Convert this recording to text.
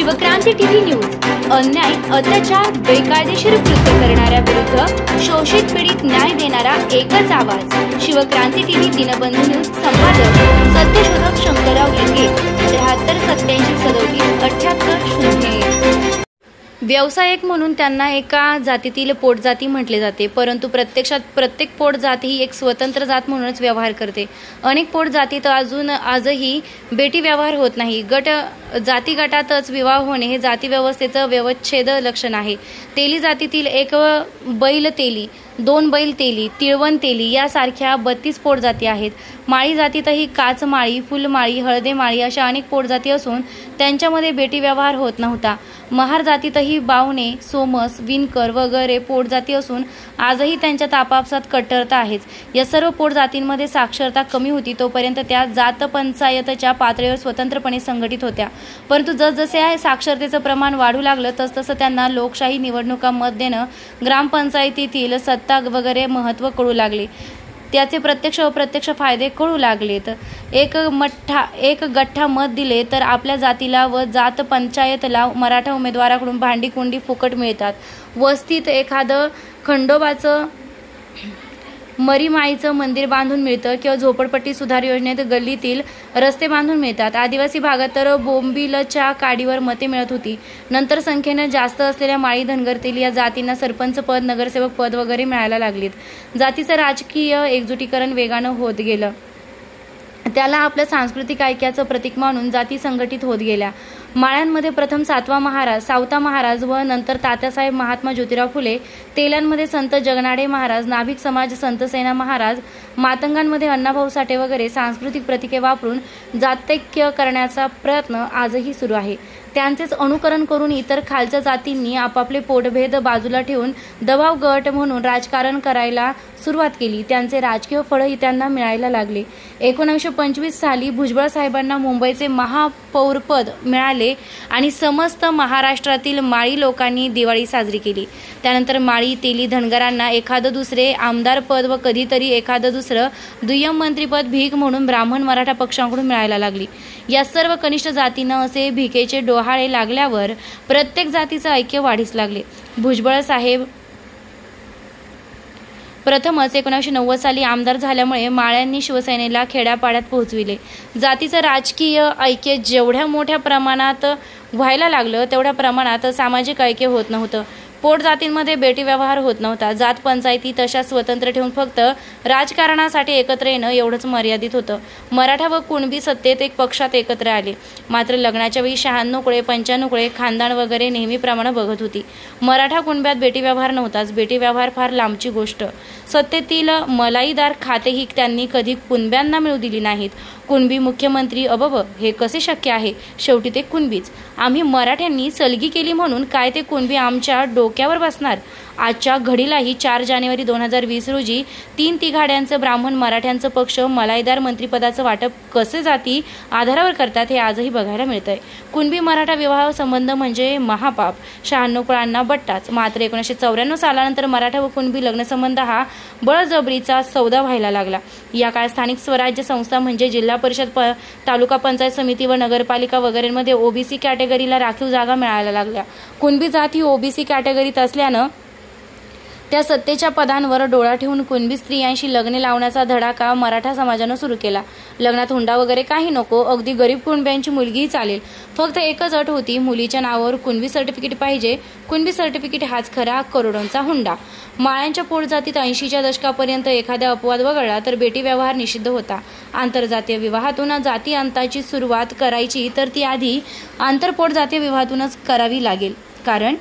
Shivkranti TV news अन्याय, अत्याचार, बेकायदेशीर कृत्य करणाऱ्या विरुद्ध शोषित पीडित न्याय देणारा एकच आवाज। शिवक्रांती टीव्ही दिनबंधू न्यूज संपादक सत्यशोधक शंकरराव लिंगे 73 87 37 78 01। व्यावसायिक म्हणून त्यांना एका जातीतील पोटजाती म्हटले जाते, परंतु प्रत्यक्षात प्रत्येक पोटजात ही एक स्वतंत्र जात म्हणूनच व्यवहार करते। अनेक पोटजातीत आजही बेटी व्यवहार होत नाही। जाती गटातच विवाह होणे हे जाती व्यवस्थेचं व्यवच्छेद लक्षण आहे। तेली जातीतील एक बैल तेली, दोन बैल तेली, तिळवण तेली यासारख्या 32 पोटजाती आहेत। माळी जातीतही काचमाळी, फुलमाळी, हळदेमाळी अशा अनेक पोटजाती असून त्यांच्यामध्ये बेटी व्यवहार होत नव्हता। महार जातीतही बावणे, सोमस, विणकर वगैरे पोटजाती असून आजही त्यांच्यात आपापसात कट्टरता आहेच। या सर्व पोटजातींमध्ये साक्षरता कमी होती तोपर्यंत त्या जात पंचायतच्या पातळीवर स्वतंत्रपणे संघटित होत्या, परंतु जसजसे साक्षरतेचं प्रमाण वाढू लागलं तसतसं त्यांना लोकशाही निवडणुका मत देणं, ग्रामपंचायतीतील सत्ता वगैरे महत्त्व कळू लागले। त्याचे प्रत्यक्ष अप्रत्यक्ष फायदे कळू लागलेत। एक गठ्ठा मत दिले तर आपल्या जातीला व जात पंचायतला मराठा उमेदवाराकडून भांडी कुंडी फुकट मिळतात। वस्तीत एखादं खंडोबाचं मरीमाईचं मंदिर बांधून मिळतं किंवा झोपडपट्टी सुधार योजनेत गल्लीतील रस्ते बांधून मिळतात। आदिवासी भागात तर बोंबिलच्या काडीवर मते मिळत होती। नंतर संख्येनं जास्त असलेल्या माळी, धनगर, तेली या जातींना सरपंच पद, नगरसेवक पद वगैरे मिळायला लागलीत। जातीचं राजकीय एकजुटीकरण वेगानं होत गेलं। त्याला आपल्या सांस्कृतिक ऐक्याचं प्रतीक मानून जाती संघटित होत गेल्या। माळ्यांमध्ये प्रथम सावता महाराज व नंतर तात्यासाहेब महात्मा ज्योतिराव फुले, तेल्यांमध्ये संत जगनाडे महाराज, नाभिक समाज संत सेना महाराज, मातंगांमध्ये अण्णाभाऊ साठे वगैरे सांस्कृतिक प्रतीके वापरून जात्यैक्य करण्याचा प्रयत्न आजही सुरू आहे। त्यांचेच अनुकरण करून इतर खालच्या जातींनी आपापले पोटभेद बाजूला ठेवून दबाव गट म्हणून राजकारण करायला सुरुवात केली। त्यांचे राजकीय फळही त्यांना मिळायला लागले। 1925 साली भुजबळ साहेबांना मुंबईचे महापौरपद मिळाले आणि समस्त महाराष्ट्रातील माळी लोकांनी दिवाळी साजरी केली। त्यानंतर माळी, तेली, धनगरांना एखादं दुसरे आमदार पद व कधीतरी एखादं दुसरं दुय्यम मंत्रीपद भीक म्हणून ब्राह्मण मराठा पक्षांकडून मिळायला लागली। या सर्व कनिष्ठ जातींना असे भिकेचे डोहाळे लागल्यावर प्रत्येक जातीचं ऐक्य वाढीस लागले। भुजबळ साहेब प्रथमच 1990 साली आमदार झाल्यामुळे माळ्यांनी शिवसेनेला खेड्यापाड्यात पोहोचविले। जातीचं राजकीय ऐक्य जेवढ्या मोठ्या प्रमाणात व्हायला लागलं तेवढ्या प्रमाणात सामाजिक ऐक्य होत नव्हतं। पोट जातींमध्ये बेटी व्यवहार होत नव्हता। जात पंचायती तशा स्वतंत्र ठेवून फक्त राजकारणासाठी एकत्र येणं एवढंच मर्यादित होतं। मराठा व कुणबी सत्तेत एक पक्षात एकत्र आले, मात्र लग्नाच्या वेळी 96 कुळे 95 कुळे खानदान वगैरे नेहमीप्रमाणे बघत होती। मराठा कुणब्यात बेटी व्यवहार नव्हताच। बेटी व्यवहार फार लांबची गोष्ट। सत्तेतील मलाईदार खातेही त्यांनी कधी कुणब्यांना मिळू दिली नाहीत। कुणबी मुख्यमंत्री अबब, हे कसे शक्य आहे? शेवटी ते कुणबीच। आम्ही मराठ्यांनी सलगी केली म्हणून काय ते कुणबी आमच्या डोक्यावर बसणार? आजच्या घडीलाही 4 जानेवारी 2020 रोजी 3 तिघाड्यांचं ब्राह्मण मराठ्यांचं पक्ष मलाईदार मंत्रिपदाचं वाटप कसे जाती आधारावर करतात हे आजही बघायला मिळतंय। कुणबी मराठा विवाह संबंध म्हणजे महापाप। 96 कुळांना बट्टाच। मात्र 1994 सालानंतर मराठा व कुणबी लग्नसंबंध हा बळजबरीचा सौदा व्हायला लागला। या काळात स्थानिक स्वराज्य संस्था म्हणजे जिल्हा परिषद, तालुका पंचायत समिती व नगरपालिका वगैरेमध्ये ओबीसी कॅटेगरीला राखीव जागा मिळायला लागल्या। कुणबी जात ही ओबीसी कॅटेगरीत असल्यानं त्या सत्तेच्या पदांवर डोळा ठेवून कुणबी स्त्रियांशी लग्ने लावण्याचा धडाका मराठा समाजानं सुरू केला। लग्नात हुंडा वगैरे काही नको, अगदी गरीब कुणब्यांची मुलगीही चालेल, फक्त एकच अट होती, मुलीच्या नावावर कुणबी सर्टिफिकेट पाहिजे। कुणबी सर्टिफिकेट हाच खरा करोडोंचा हुंडा। माळ्यांच्या पोटजातीत 80च्या दशकापर्यंत एखादा अपवाद वगळला तर बेटी व्यवहार निषिद्ध होता। आंतरजातीय विवाहातून जाती अंताची सुरुवात करायची तर ती आधी आंतरपोटजातीय विवाहातूनच करावी लागेल, कारण